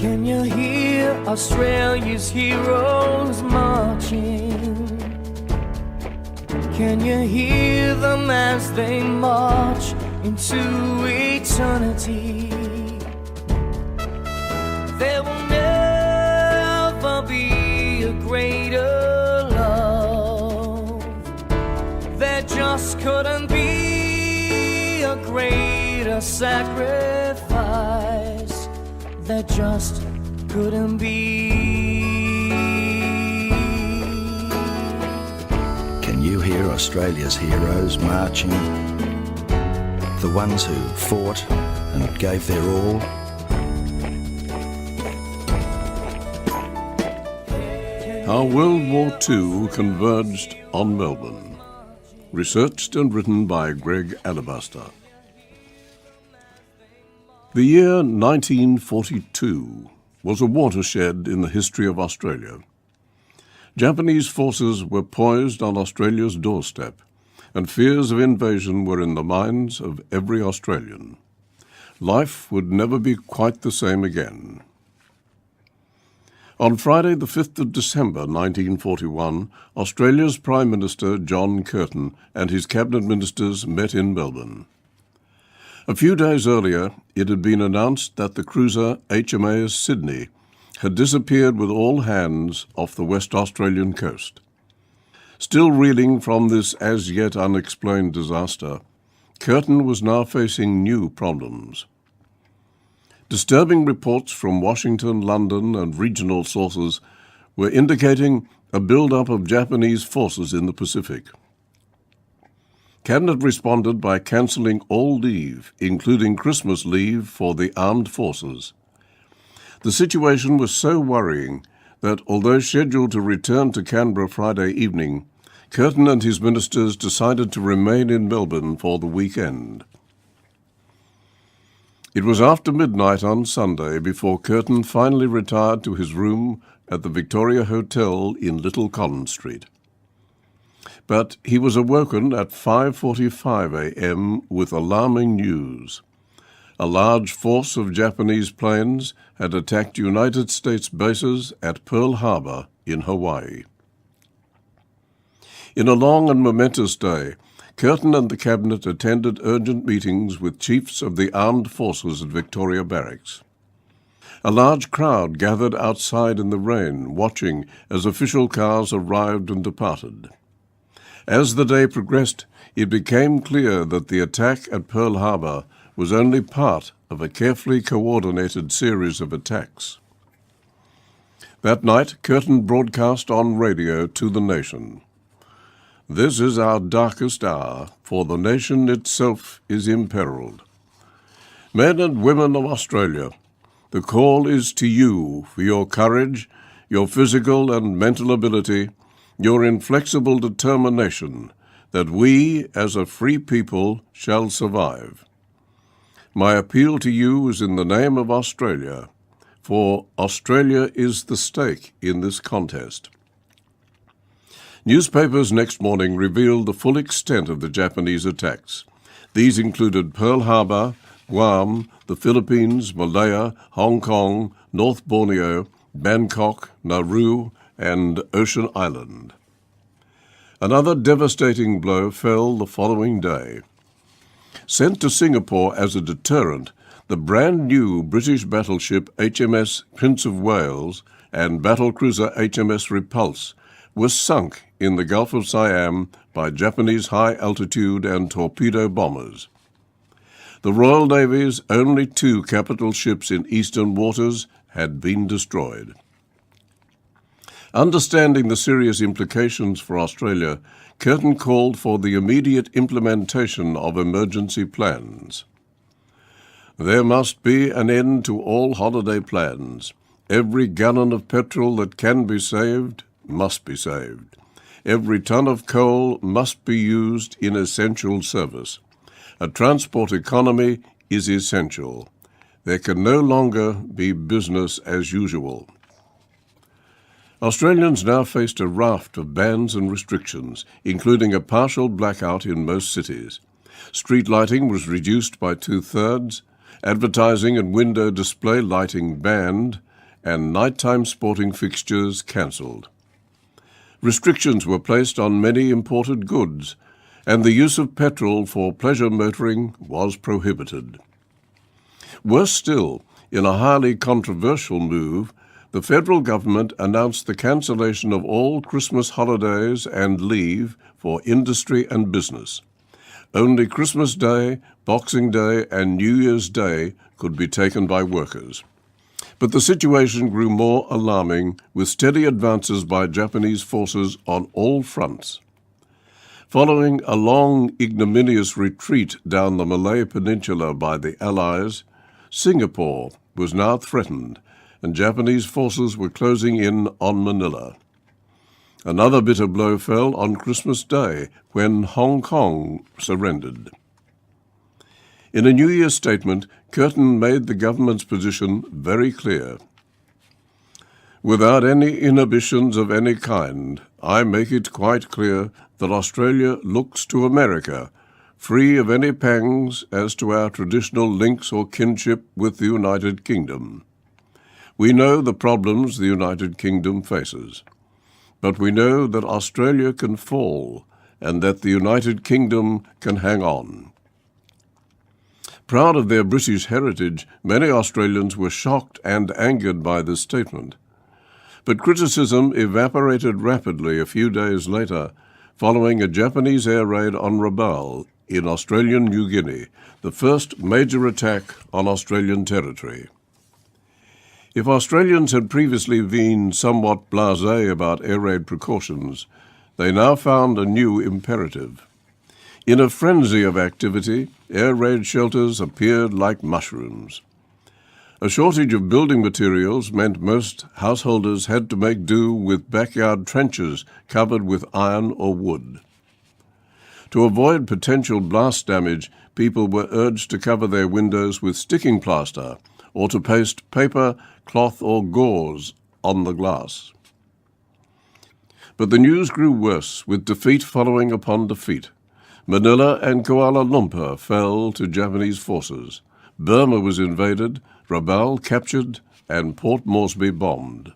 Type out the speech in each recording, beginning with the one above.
Can you hear Australia's heroes marching? Can you hear them as they march into eternity? There will never be a greater love. There just couldn't be a greater sacrifice. There just couldn't be. Can you hear Australia's heroes marching? The ones who fought and gave their all? How World War II Converged on Melbourne. Researched and written by Greg Alabaster. The year 1942 was a watershed in the history of Australia. Japanese forces were poised on Australia's doorstep, and fears of invasion were in the minds of every Australian. Life would never be quite the same again. On Friday, the 5th of December 1941, Australia's Prime Minister John Curtin and his cabinet ministers met in Melbourne. A few days earlier, it had been announced that the cruiser HMAS Sydney had disappeared with all hands off the West Australian coast. Still reeling from this as yet unexplained disaster, Curtin was now facing new problems. Disturbing reports from Washington, London, and regional sources were indicating a build-up of Japanese forces in the Pacific. Cabinet responded by cancelling all leave, including Christmas leave for the armed forces. The situation was so worrying that, although scheduled to return to Canberra Friday evening, Curtin and his ministers decided to remain in Melbourne for the weekend. It was after midnight on Sunday before Curtin finally retired to his room at the Victoria Hotel in Little Collins Street. But he was awoken at 5:45 a.m. with alarming news. A large force of Japanese planes had attacked United States bases at Pearl Harbor in Hawaii. In a long and momentous day, Curtin and the Cabinet attended urgent meetings with chiefs of the armed forces at Victoria Barracks. A large crowd gathered outside in the rain, watching as official cars arrived and departed. As the day progressed, it became clear that the attack at Pearl Harbor was only part of a carefully coordinated series of attacks. That night, Curtin broadcast on radio to the nation. "This is our darkest hour, for the nation itself is imperilled. Men and women of Australia, the call is to you for your courage, your physical and mental ability, your inflexible determination that we, as a free people, shall survive. My appeal to you is in the name of Australia, for Australia is the stake in this contest." Newspapers next morning revealed the full extent of the Japanese attacks. These included Pearl Harbor, Guam, the Philippines, Malaya, Hong Kong, North Borneo, Bangkok, Nauru, and Ocean Island. Another devastating blow fell the following day. Sent to Singapore as a deterrent, the brand-new British battleship HMS Prince of Wales and battlecruiser HMS Repulse were sunk in the Gulf of Siam by Japanese high-altitude and torpedo bombers. The Royal Navy's only two capital ships in eastern waters had been destroyed. Understanding the serious implications for Australia, Curtin called for the immediate implementation of emergency plans. "There must be an end to all holiday plans. Every gallon of petrol that can be saved must be saved. Every ton of coal must be used in essential service. A transport economy is essential. There can no longer be business as usual." Australians now faced a raft of bans and restrictions, including a partial blackout in most cities. Street lighting was reduced by 2/3, advertising and window display lighting banned, and nighttime sporting fixtures cancelled. Restrictions were placed on many imported goods, and the use of petrol for pleasure motoring was prohibited. Worse still, in a highly controversial move, the federal government announced the cancellation of all Christmas holidays and leave for industry and business. Only Christmas Day, Boxing Day, and New Year's Day could be taken by workers. But the situation grew more alarming, with steady advances by Japanese forces on all fronts. Following a long, ignominious retreat down the Malay Peninsula by the Allies, Singapore was now threatened, and Japanese forces were closing in on Manila. Another bitter blow fell on Christmas Day, when Hong Kong surrendered. In a New Year statement, Curtin made the government's position very clear. "Without any inhibitions of any kind, I make it quite clear that Australia looks to America, free of any pangs as to our traditional links or kinship with the United Kingdom. We know the problems the United Kingdom faces, but we know that Australia can fall and that the United Kingdom can hang on." Proud of their British heritage, many Australians were shocked and angered by this statement. But criticism evaporated rapidly a few days later, following a Japanese air raid on Rabaul in Australian New Guinea, the first major attack on Australian territory. If Australians had previously been somewhat blasé about air raid precautions, they now found a new imperative. In a frenzy of activity, air raid shelters appeared like mushrooms. A shortage of building materials meant most householders had to make do with backyard trenches covered with iron or wood. To avoid potential blast damage, people were urged to cover their windows with sticking plaster or to paste paper, cloth or gauze on the glass. But the news grew worse, with defeat following upon defeat. Manila and Kuala Lumpur fell to Japanese forces. Burma was invaded, Rabaul captured, and Port Moresby bombed.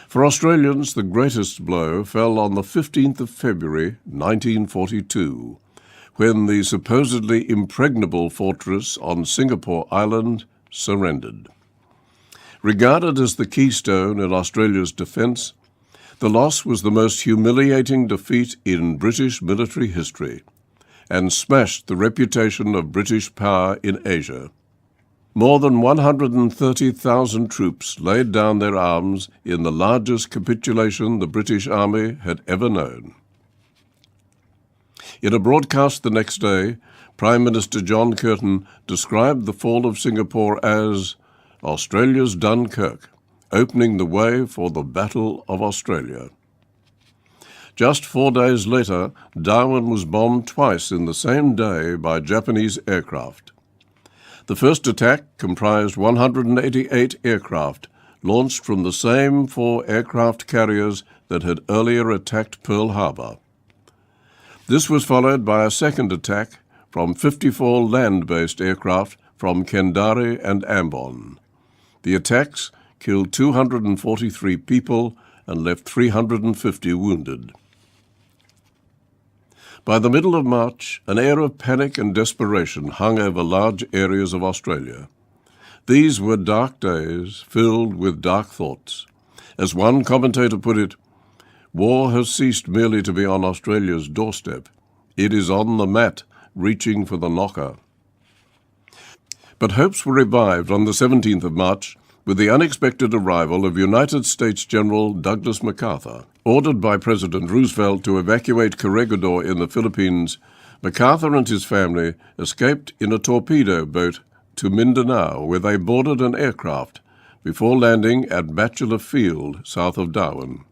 For Australians, the greatest blow fell on the 15th of February, 1942, when the supposedly impregnable fortress on Singapore Island surrendered. Regarded as the keystone in Australia's defence, the loss was the most humiliating defeat in British military history, and smashed the reputation of British power in Asia. More than 130,000 troops laid down their arms in the largest capitulation the British Army had ever known. In a broadcast the next day, Prime Minister John Curtin described the fall of Singapore as Australia's Dunkirk, opening the way for the Battle of Australia. Just 4 days later, Darwin was bombed twice in the same day by Japanese aircraft. The first attack comprised 188 aircraft, launched from the same 4 aircraft carriers that had earlier attacked Pearl Harbor. This was followed by a second attack from 54 land-based aircraft from Kendari and Ambon. The attacks killed 243 people and left 350 wounded. By the middle of March, an air of panic and desperation hung over large areas of Australia. These were dark days filled with dark thoughts. As one commentator put it, "War has ceased merely to be on Australia's doorstep. It is on the mat, reaching for the knocker." But hopes were revived on the 17th of March with the unexpected arrival of United States General Douglas MacArthur. Ordered by President Roosevelt to evacuate Corregidor in the Philippines, MacArthur and his family escaped in a torpedo boat to Mindanao, where they boarded an aircraft before landing at Bachelor Field, south of Darwin.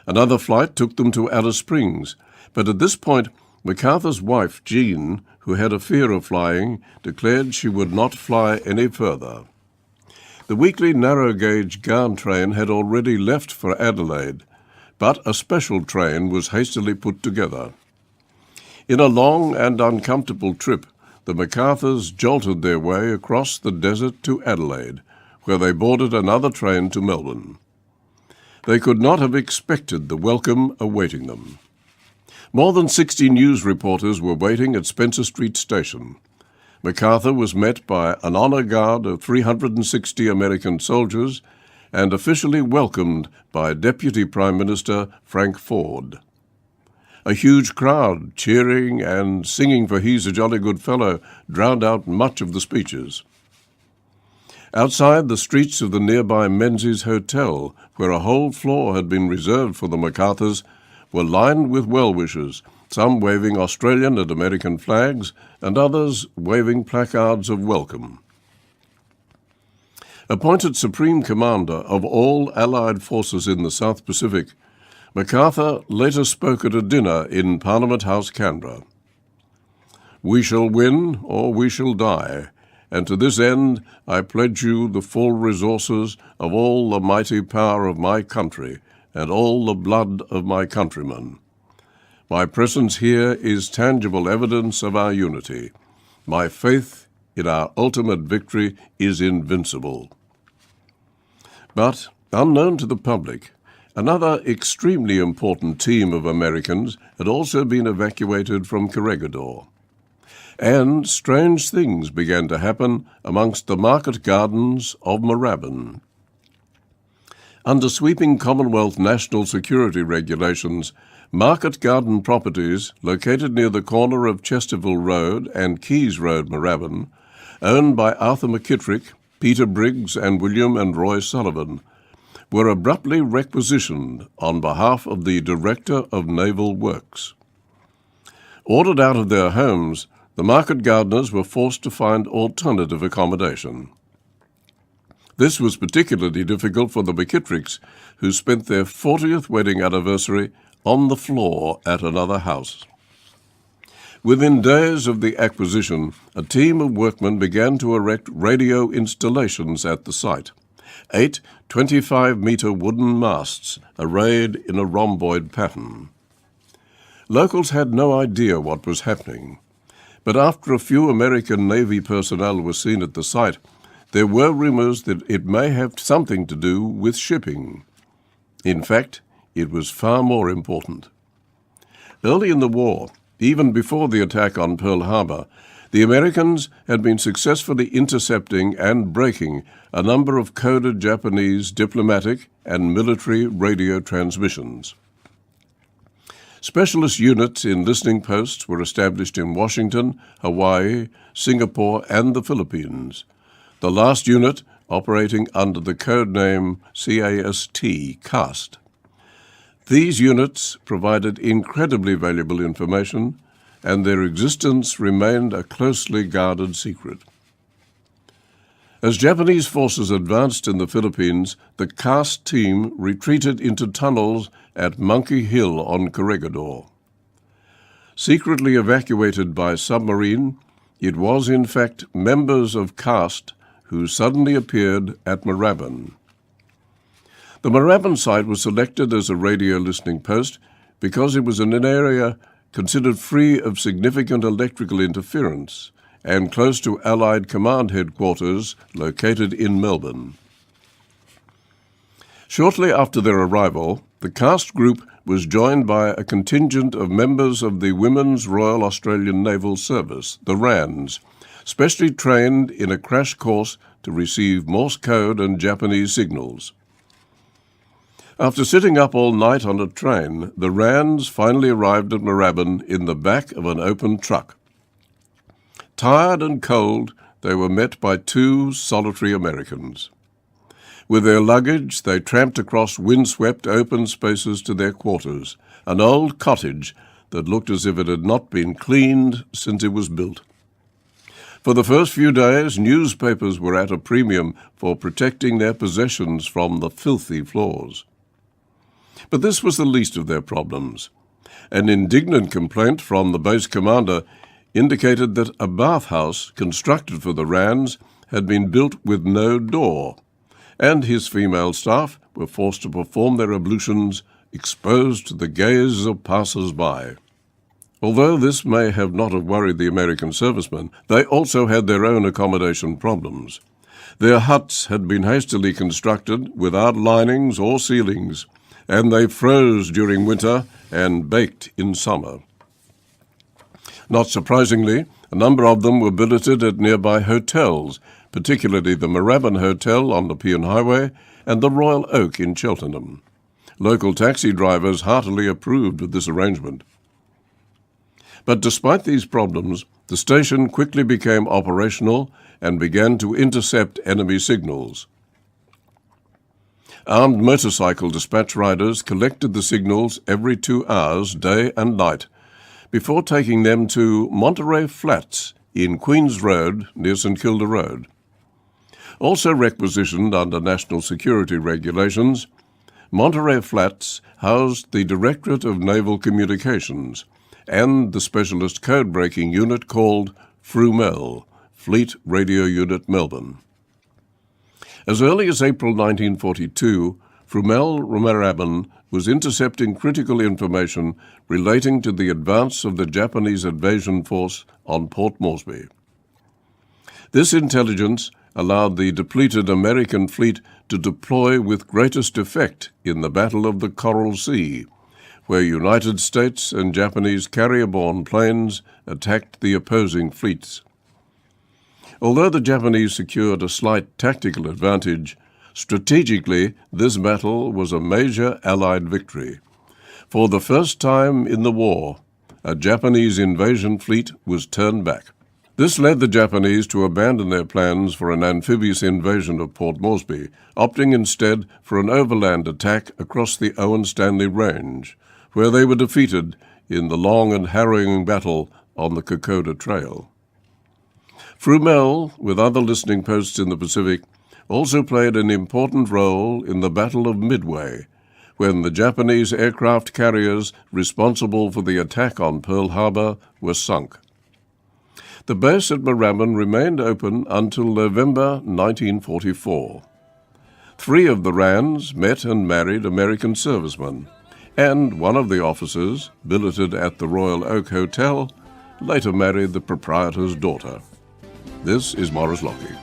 Another flight took them to Alice Springs, but at this point MacArthur's wife, Jean, who had a fear of flying, declared she would not fly any further. The weekly narrow-gauge Garn train had already left for Adelaide, but a special train was hastily put together. In a long and uncomfortable trip, the MacArthurs jolted their way across the desert to Adelaide, where they boarded another train to Melbourne. They could not have expected the welcome awaiting them. More than 60 news reporters were waiting at Spencer Street Station. MacArthur was met by an honour guard of 360 American soldiers and officially welcomed by Deputy Prime Minister Frank Ford. A huge crowd cheering and singing for "He's a Jolly Good Fellow" drowned out much of the speeches. Outside, the streets of the nearby Menzies Hotel, where a whole floor had been reserved for the MacArthurs, were lined with well-wishers, some waving Australian and American flags, and others waving placards of welcome. Appointed Supreme Commander of all Allied forces in the South Pacific, MacArthur later spoke at a dinner in Parliament House, Canberra. "We shall win or we shall die, and to this end I pledge you the full resources of all the mighty power of my country and all the blood of my countrymen. My presence here is tangible evidence of our unity. My faith in our ultimate victory is invincible." But, unknown to the public, another extremely important team of Americans had also been evacuated from Corregidor. And strange things began to happen amongst the market gardens of Moorabbin. Under sweeping Commonwealth national security regulations, market garden properties located near the corner of Chesterville Road and Keys Road, Moorabbin, owned by Arthur McKittrick, Peter Briggs and William and Roy Sullivan, were abruptly requisitioned on behalf of the Director of Naval Works. Ordered out of their homes, the market gardeners were forced to find alternative accommodation. This was particularly difficult for the McKittricks, who spent their 40th wedding anniversary on the floor at another house. Within days of the acquisition, a team of workmen began to erect radio installations at the site. 8 25-metre wooden masts arrayed in a rhomboid pattern. Locals had no idea what was happening, but after a few American Navy personnel were seen at the site, there were rumours that it may have something to do with shipping. In fact, it was far more important. Early in the war, even before the attack on Pearl Harbor, the Americans had been successfully intercepting and breaking a number of coded Japanese diplomatic and military radio transmissions. Specialist units in listening posts were established in Washington, Hawaii, Singapore, and the Philippines, the last unit operating under the code name CAST. These units provided incredibly valuable information, and their existence remained a closely guarded secret. As Japanese forces advanced in the Philippines, the CAST team retreated into tunnels at Monkey Hill on Corregidor. Secretly evacuated by submarine, it was in fact members of CAST who suddenly appeared at Moorabbin. The Moorabbin site was selected as a radio listening post because it was in an area considered free of significant electrical interference and close to Allied Command Headquarters located in Melbourne. Shortly after their arrival, the CAST group was joined by a contingent of members of the Women's Royal Australian Naval Service, the RANS, specially trained in a crash course to receive Morse code and Japanese signals. After sitting up all night on a train, the RANS finally arrived at Moorabbin in the back of an open truck. Tired and cold, they were met by 2 solitary Americans. With their luggage, they tramped across windswept open spaces to their quarters, an old cottage that looked as if it had not been cleaned since it was built. For the first few days, newspapers were at a premium for protecting their possessions from the filthy floors. But this was the least of their problems. An indignant complaint from the base commander indicated that a bathhouse constructed for the RANS had been built with no door, and his female staff were forced to perform their ablutions exposed to the gaze of passers-by. Although this may not have worried the American servicemen, they also had their own accommodation problems. Their huts had been hastily constructed without linings or ceilings, and they froze during winter and baked in summer. Not surprisingly, a number of them were billeted at nearby hotels, particularly the Moorabbin Hotel on Nepean Highway and the Royal Oak in Cheltenham. Local taxi drivers heartily approved of this arrangement. But despite these problems, the station quickly became operational and began to intercept enemy signals. Armed motorcycle dispatch riders collected the signals every 2 hours, day and night, before taking them to Monterey Flats in Queen's Road near St Kilda Road. Also requisitioned under national security regulations, Monterey Flats housed the Directorate of Naval Communications and the specialist code-breaking unit called FRUMEL, Fleet Radio Unit Melbourne. As early as April 1942, FRUMEL Moorabbin was intercepting critical information relating to the advance of the Japanese invasion force on Port Moresby. This intelligence allowed the depleted American fleet to deploy with greatest effect in the Battle of the Coral Sea, where United States and Japanese carrier-borne planes attacked the opposing fleets. Although the Japanese secured a slight tactical advantage, strategically this battle was a major Allied victory. For the first time in the war, a Japanese invasion fleet was turned back. This led the Japanese to abandon their plans for an amphibious invasion of Port Moresby, opting instead for an overland attack across the Owen Stanley Range, where they were defeated in the long and harrowing battle on the Kokoda Trail. FRUMEL, with other listening posts in the Pacific, also played an important role in the Battle of Midway, when the Japanese aircraft carriers responsible for the attack on Pearl Harbor were sunk. The base at Moorabbin remained open until November 1944. 3 of the Rands met and married American servicemen, and one of the officers, billeted at the Royal Oak Hotel, later married the proprietor's daughter. This is Maurice Lockie.